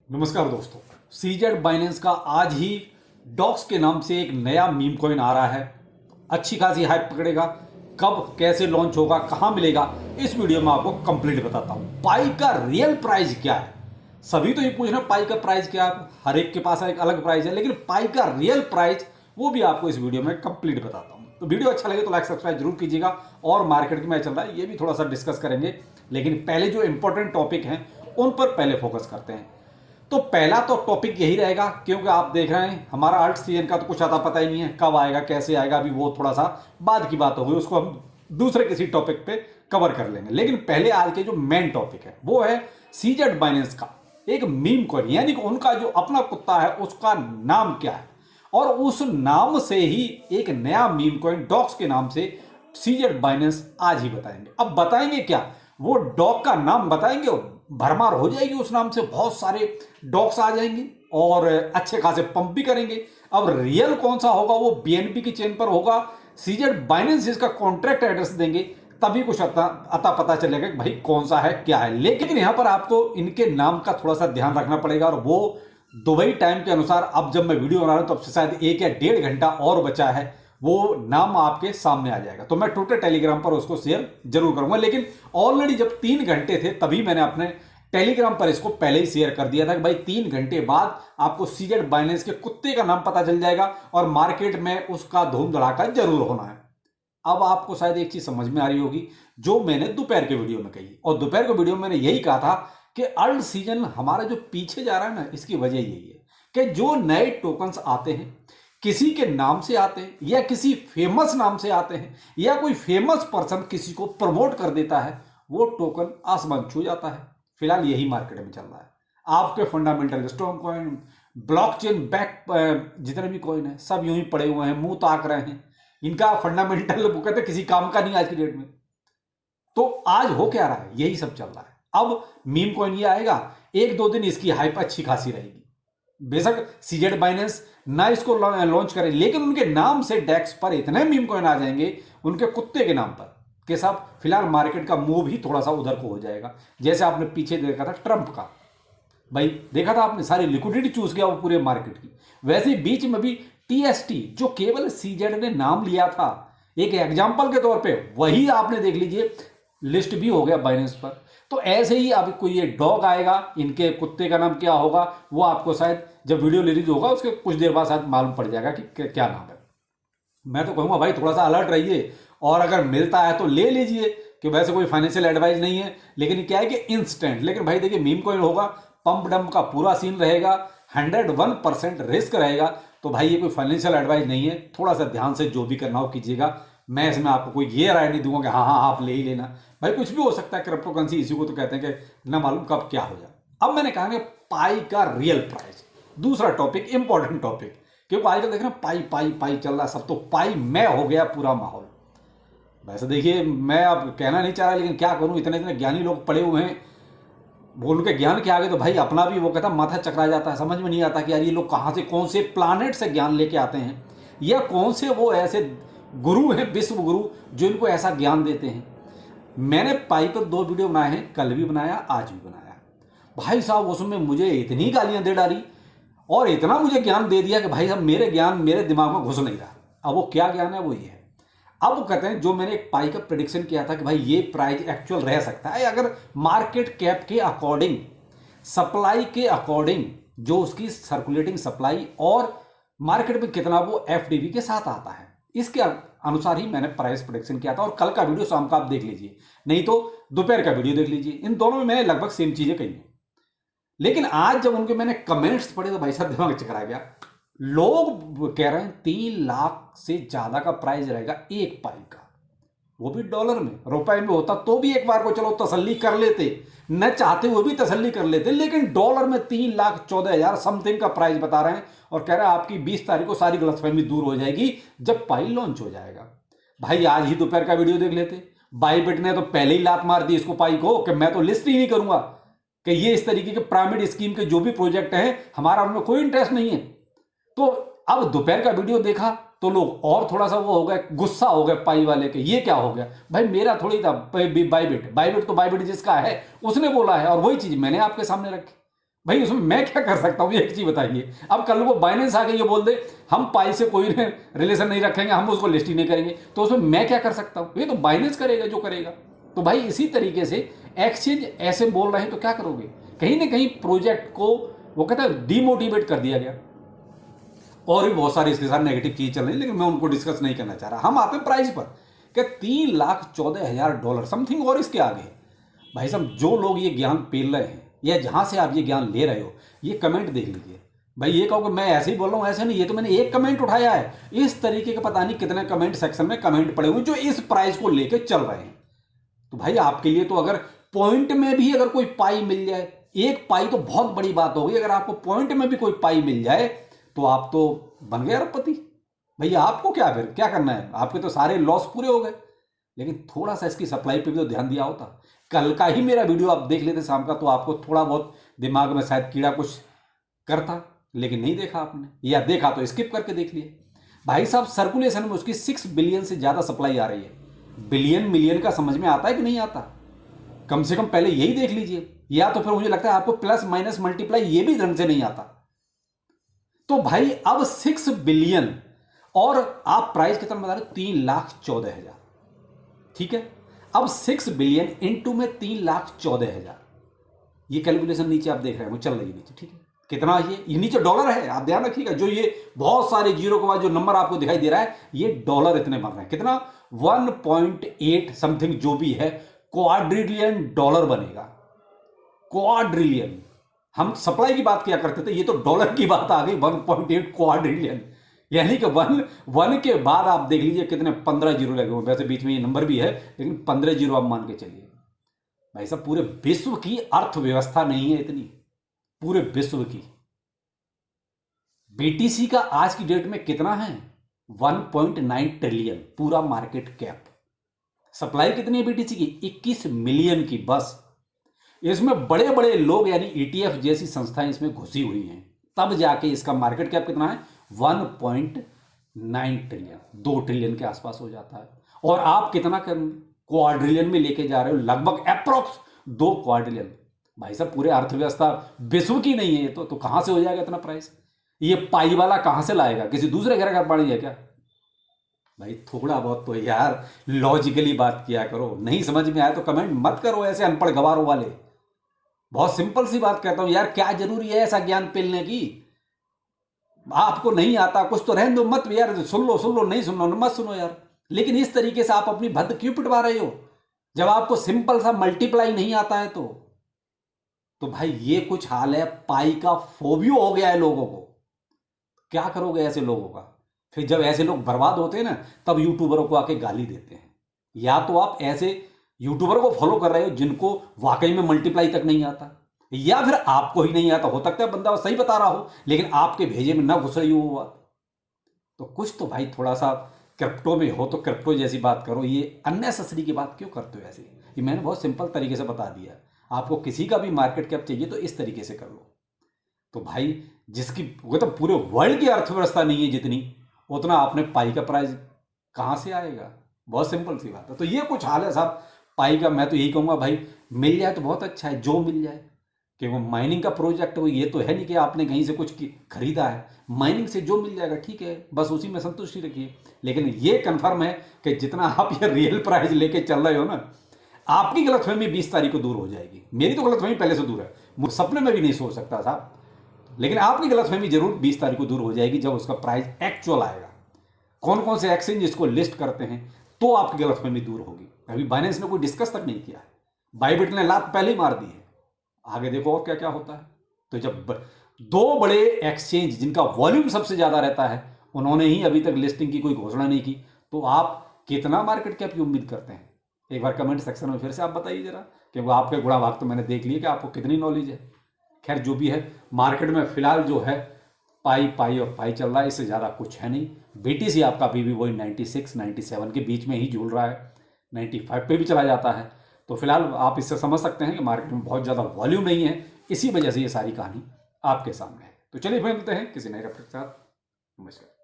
नमस्कार दोस्तों, CZ Binance का आज ही डॉक्स के नाम से एक नया मीम कॉइन आ रहा है। अच्छी खासी हाइप पकड़ेगा। कब कैसे लॉन्च होगा, कहां मिलेगा, इस वीडियो में आपको कंप्लीट बताता हूं। पाई का रियल प्राइस क्या है। सभी तो ये पूछ रहे हैं पाई का प्राइस क्या है, हर एक के पास एक अलग प्राइस है, लेकिन पाई का रियल प्राइस वो भी आपको इस वीडियो में कंप्लीट बताता हूं। तो वीडियो अच्छा लगे तो लाइक सब्सक्राइब जरूर कीजिएगा। और मार्केट में चल रहा है ये भी थोड़ा सा डिस्कस करेंगे, लेकिन पहले जो इंपॉर्टेंट टॉपिक हैं उन पर पहले फोकस करते हैं। तो पहला तो टॉपिक यही रहेगा, क्योंकि आप देख रहे हैं हमारा अल्ट सीजन का तो कुछ आता पता ही नहीं है, कब आएगा कैसे आएगा, अभी वो थोड़ा सा बाद की बात होगी, उसको हम दूसरे किसी टॉपिक पे कवर कर लेंगे। लेकिन पहले आज के जो मेन टॉपिक है वो है सीजेड बाइनेंस का एक मीम कॉइन, यानी कि उनका जो अपना कुत्ता है उसका नाम क्या है, और उस नाम से ही एक नया मीम कॉइन डॉक्स के नाम से सीजेड बाइनेंस आज ही बताएंगे। अब बताएंगे क्या, वो डॉग का नाम बताएंगे, भरमार हो जाएगी उस नाम से, बहुत सारे डॉग्स आ जाएंगे और अच्छे खासे पंप भी करेंगे। अब रियल कौन सा होगा, वो बीएनबी की चेन पर होगा, सीजेड बाइनेंस इसका कॉन्ट्रैक्ट एड्रेस देंगे, तभी कुछ अता पता चलेगा कि भाई कौन सा है क्या है। लेकिन यहां पर आपको इनके नाम का थोड़ा सा ध्यान रखना पड़ेगा, और वो दुबई टाइम के अनुसार अब जब मैं वीडियो बना रहा हूं तो अब से शायद 1 या 1.5 घंटा और बचा है, वो नाम आपके सामने आ जाएगा। तो मैं ट्विटर टेलीग्राम पर उसको शेयर जरूर करूंगा, लेकिन ऑलरेडी जब 3 घंटे थे तभी मैंने अपने टेलीग्राम पर इसको पहले ही शेयर कर दिया था कि भाई 3 घंटे बाद आपको सीजेड बाइनेंस के कुत्ते का नाम पता चल जाएगा और मार्केट में उसका धूम धड़ाका जरूर होना है। अब आपको शायद एक चीज समझ में आ रही होगी जो मैंने दोपहर के वीडियो में कही, और दोपहर के वीडियो में मैंने यही कहा था कि अल्ट सीजन हमारा जो पीछे जा रहा है ना, इसकी वजह यही है कि जो नए टोकन्स आते हैं किसी के नाम से आते हैं, या किसी फेमस नाम से आते हैं, या कोई फेमस पर्सन किसी को प्रमोट कर देता है, वो टोकन आसमान छू जाता है। फिलहाल यही मार्केट में चल रहा है। आपके fundamental strong coin, blockchain back जितने भी कॉइन है सब यूं ही पड़े हुए हैं, मुंह ताक रहे हैं, इनका फंडामेंटल वो कहते हैं किसी काम का नहीं आज की डेट में। तो आज हो क्या रहा है, यही सब चल रहा है। अब मीम कॉइन ये आएगा, 1-2 दिन इसकी हाइप अच्छी खासी रहेगी। बेशक सीजेड बाइनेंस ना इसको लॉन्च करें, लेकिन उनके नाम से डेक्स पर इतने मीम कॉइन आ जाएंगे उनके कुत्ते के नाम पर के साथ। फिलहाल मार्केट का मूव ही थोड़ा सा उधर को हो जाएगा। जैसे आपने पीछे देखा था ट्रंप का, भाई देखा था आपने, सारी लिक्विडिटी चूस गया वो पूरे मार्केट की। वैसे बीच में भी टीएसटी जो केवल सीजेड ने नाम लिया था एक एग्जाम्पल के तौर पे, वही आपने देख लीजिए लिस्ट भी हो गया बाइनेंस पर। तो ऐसे ही अब कोई ये डॉग आएगा, इनके कुत्ते का नाम क्या होगा वो आपको शायद जब वीडियो रिलीज होगा उसके कुछ देर बाद शायद मालूम पड़ जाएगा कि क्या नाम है। मैं तो कहूँगा भाई थोड़ा सा अलर्ट रहिए, और अगर मिलता है तो ले लीजिए, कि वैसे कोई फाइनेंशियल एडवाइस नहीं है, लेकिन क्या है कि इंस्टेंट। लेकिन भाई देखिए मीम कॉइन होगा, पंप डंप का पूरा सीन रहेगा, 101% रिस्क रहेगा। तो भाई ये कोई फाइनेंशियल एडवाइस नहीं है, थोड़ा सा ध्यान से जो भी करना हो कीजिएगा। मैं इसमें आपको कोई ये राय नहीं दूंगा कि हाँ हाँ आप ले ही लेना, भाई कुछ भी हो सकता है। क्रिप्टो करेंसी इसी को तो कहते हैं कि ना मालूम कब क्या हो जाए। अब मैंने कहा कि पाई का रियल प्राइस, दूसरा टॉपिक, इंपॉर्टेंट टॉपिक, क्योंकि आजकल देख रहे हैं पाई पाई पाई चल रहा है सब, तो पाई में हो गया पूरा माहौल। वैसे देखिए मैं अब कहना नहीं चाह रहा, लेकिन क्या करूं, इतने इतने ज्ञानी लोग पड़े हुए हैं, वो उनके ज्ञान के आगे तो भाई अपना भी वो कहता माथा चकरा जाता है। समझ में नहीं आता कि यार ये लोग कहाँ से, कौन से प्लानेट से ज्ञान लेके आते हैं, या कौन से वो ऐसे गुरु हैं, विश्व गुरु, जो इनको ऐसा ज्ञान देते हैं। मैंने पाई पर 2 वीडियो बनाए हैं, कल भी बनाया आज भी बनाया। भाई साहब उसमें मुझे इतनी गालियां दे डाली और इतना मुझे ज्ञान दे दिया कि भाई साहब मेरे ज्ञान मेरे दिमाग में घुस नहीं रहा। अब वो क्या ज्ञान है वो ये है। अब वो कहते हैं जो मैंने एक पाई का प्रेडिक्शन किया था कि भाई ये प्राइस एक्चुअल रह सकता है अगर मार्केट कैप के अकॉर्डिंग, सप्लाई के अकॉर्डिंग, जो उसकी सर्कुलेटिंग सप्लाई और मार्केट में कितना वो एफडीवी के साथ आता है, इसके अनुसार ही मैंने प्राइस प्रेडिक्शन किया था। और कल का वीडियो शाम का आप देख लीजिए, नहीं तो दोपहर का वीडियो देख लीजिए, इन दोनों में मैंने लगभग सेम चीजें कही हैं। लेकिन आज जब उनके मैंने कमेंट्स पढ़े तो भाई साहब दिमाग चकरा गया। लोग कह रहे हैं 3 लाख से ज्यादा का प्राइस रहेगा एक पाई का, वो भी डॉलर में। रुपए में होता तो भी एक बार को चलो तसल्ली कर लेते, न चाहते हुए भी तसल्ली कर लेते, लेकिन डॉलर में 3,14,000 समथिंग का प्राइस बता रहे हैं, और कह रहे हैं आपकी 20 तारीख को सारी गलतफहमी दूर हो जाएगी जब पाई लॉन्च हो जाएगा। भाई आज ही दोपहर का वीडियो देख लेते। बाईबिट ने तो पहले ही लात मार दी इसको पाई को कि मैं तो लिस्ट ही नहीं करूंगा, कि ये इस तरीके के पिरामिड स्कीम के जो भी प्रोजेक्ट हैं हमारा उनमें कोई इंटरेस्ट नहीं है। तो अब दोपहर का वीडियो देखा तो लोग और थोड़ा सा वो हो गए, गुस्सा हो गए पाई वाले के, ये क्या हो गया भाई, मेरा थोड़ी था बाईबिट तो बाईबिट जिसका है उसने बोला है, और वही चीज मैंने आपके सामने रखी। भाई उसमें मैं क्या कर सकता हूँ, एक चीज बताइए। अब कल को बाइनेंस आके ये बोल दे हम पाई से कोई रिलेशन नहीं रखेंगे, हम उसको लिस्ट ही नहीं करेंगे, तो उसमें मैं क्या कर सकता हूँ? ये तो बाइनेंस करेगा जो करेगा। तो भाई इसी तरीके से एक्सचेंज ऐसे बोल रहे हैं तो क्या करोगे? कहीं ना कहीं प्रोजेक्ट को वो कहता है डिमोटिवेट कर दिया गया। और भी बहुत सारी इसके साथ नेगेटिव चीज चल रही है, लेकिन मैं उनको डिस्कस नहीं करना चाह रहा। हम आते हैं प्राइस पर कि $3,14,000 समथिंग और इसके आगे। भाई साहब जो लोग ये ज्ञान पेल रहे हैं या जहां से आप ये ज्ञान ले रहे हो, ये कमेंट देख लीजिए। भाई ये कहो कि मैं ऐसे ही बोल रहा हूं, ऐसे नहीं, ये तो मैंने एक कमेंट उठाया है। इस तरीके के पता नहीं कितने कमेंट सेक्शन में कमेंट पड़े हुए जो इस प्राइस को लेके चल रहे हैं। तो भाई आपके लिए तो अगर पॉइंट में भी अगर कोई पाई मिल जाए, एक पाई तो बहुत बड़ी बात होगी। अगर आपको पॉइंट में भी कोई पाई मिल जाए तो आप तो बन गए अरबपति। भैया आपको क्या फिर क्या करना है? आपके तो सारे लॉस पूरे हो गए। लेकिन थोड़ा सा इसकी सप्लाई पे भी तो ध्यान दिया होता। कल का ही मेरा वीडियो आप देख लेते शाम का, तो आपको थोड़ा बहुत दिमाग में शायद कीड़ा कुछ करता, लेकिन नहीं देखा आपने, या देखा तो स्किप करके देख लिए। भाई साहब सर्कुलेशन में उसकी 6 बिलियन से ज्यादा सप्लाई आ रही है। बिलियन मिलियन का समझ में आता है कि नहीं आता? कम से कम पहले यही देख लीजिए, या तो फिर मुझे लगता है आपको प्लस माइनस मल्टीप्लाई ये भी ढंग से नहीं आता। तो भाई अब 6 बिलियन और आप प्राइस कितना बता रहे हो? 3,14,000। ठीक है, अब 6 बिलियन इंटू में 3,14,000, ये कैलकुलेशन नीचे आप देख रहे हैं वो चल रही है नीचे। ठीक है, कितना ये नीचे डॉलर है, आप ध्यान रखिएगा। जो ये बहुत सारे जीरो के बाद जो नंबर आपको दिखाई दे रहा है, ये डॉलर इतने बन रहे हैं। कितना? 1.8 समथिंग जो भी है, क्वाड्रिलियन डॉलर बनेगा। क्वाड्रिलियन, हम सप्लाई की बात किया करते थे, ये तो डॉलर की बात आ गई। 1.8 क्वाड्रिलियन, यानी कि वन के बाद आप देख लीजिए कितने 15 जीरो लगे हुए। वैसे बीच में ये नंबर भी है, लेकिन 15 जीरो आप मान के चलिए। भाई साहब पूरे विश्व की अर्थव्यवस्था नहीं है इतनी, पूरे विश्व की। बीटीसी का आज की डेट में कितना है? 1.9 ट्रिलियन पूरा मार्केट कैप। सप्लाई कितनी है बीटीसी की? 21 मिलियन की बस। इसमें बड़े बड़े लोग यानी ईटीएफ जैसी संस्थाएं इसमें घुसी हुई हैं, तब जाके इसका मार्केट कैप कितना है? 1.9 ट्रिलियन, 2 ट्रिलियन के आसपास हो जाता है। और आप कितना क्वाड्रिलियन में लेके जा रहे हो, लगभग अप्रोक्स 2 क्वाड्रिलियन। भाई साहब पूरे अर्थव्यवस्था विश्व की नहीं है ये तो कहां से हो जाएगा इतना प्राइस? ये पाई वाला कहां से लाएगा? किसी दूसरे घर का पानी है क्या? भाई थोड़ा बहुत तो यार लॉजिकली बात किया करो। नहीं समझ में आया तो कमेंट मत करो ऐसे अनपढ़ गवारों वाले। बहुत सिंपल सी बात कहता हूं यार, क्या जरूरी है ऐसा ज्ञान पेलने की? आपको नहीं आता कुछ तो रहने दो, मत यार सुन लो, नहीं सुन लो मत सुनो यार। लेकिन इस तरीके से आप अपनी भद्द क्यों पिटवा रहे हो जब आपको सिंपल सा मल्टीप्लाई नहीं आता है? तो भाई ये कुछ हाल है, पाई का फोबियो हो गया है लोगों को। क्या करोगे ऐसे लोगों का? फिर जब ऐसे लोग बर्बाद होते हैं ना, तब यूट्यूबरों को आके गाली देते हैं। या तो आप ऐसे यूट्यूबर को फॉलो कर रहे हो जिनको वाकई में मल्टीप्लाई तक नहीं आता, या फिर आपको ही नहीं आता। हो सकता है बंदा सही बता रहा हो, लेकिन आपके भेजे में ना घुस रही हो वो बात। तो कुछ तो भाई थोड़ा सा क्रिप्टो में हो तो क्रिप्टो जैसी बात करो। ये अननेसेसरी की बात क्यों करते हो ऐसे? ये मैंने बहुत सिंपल तरीके से बता दिया। आपको किसी का भी मार्केट कैप चाहिए तो इस तरीके से कर लो। तो भाई जिसकी वो तो पूरे वर्ल्ड की अर्थव्यवस्था नहीं है जितनी, उतना आपने पाई का प्राइस कहाँ से आएगा? बहुत सिंपल सी बात है। तो ये कुछ हाल है साहब पाई का। मैं तो यही कहूँगा भाई मिल जाए तो बहुत अच्छा है, जो मिल जाए। कि वो माइनिंग का प्रोजेक्ट हो, ये तो है नहीं कि आपने कहीं से कुछ खरीदा है। माइनिंग से जो मिल जाएगा ठीक है, बस उसी में संतुष्टि रखिए। लेकिन ये कंफर्म है कि जितना आप ये रियल प्राइस लेके चल रहे हो ना, आपकी गलतफहमी 20 तारीख को दूर हो जाएगी। मेरी तो गलतफहमी पहले से दूर है, मुझे सपने में भी नहीं सोच सकता साहब। लेकिन आपकी गलतफहमी जरूर 20 तारीख को दूर हो जाएगी जब उसका प्राइस एक्चुअल आएगा। कौन कौन से एक्सचेंज इसको लिस्ट करते हैं, तो आपकी गलतफहमी दूर होगी। अभी बाइनेंस ने कोई डिस्कस तक नहीं किया है, बाइबिट ने लात पहले ही मार दी है। आगे देखो और क्या क्या होता है। तो जब 2 बड़े एक्सचेंज जिनका वॉल्यूम सबसे ज्यादा रहता है, उन्होंने ही अभी तक लिस्टिंग की कोई घोषणा नहीं की, तो आप कितना मार्केट कैप की उम्मीद करते हैं? एक बार कमेंट सेक्शन में फिर से आप बताइए जरा, क्योंकि आपके गुणा भाग तो मैंने देख लिया कि आपको कितनी नॉलेज है। खैर जो भी है, मार्केट में फिलहाल जो है पाई और पाई चल रहा है, इससे ज़्यादा कुछ है नहीं। बीटीसी आपका अभी भी वही 96 97 के बीच में ही झूल रहा है, 95 पे भी चला जाता है। तो फिलहाल आप इससे समझ सकते हैं कि मार्केट में बहुत ज़्यादा वॉल्यूम नहीं है, इसी वजह से ये सारी कहानी आपके सामने है। तो चलिए फिर मिलते हैं किसी नए टॉपिक के साथ। नमस्कार।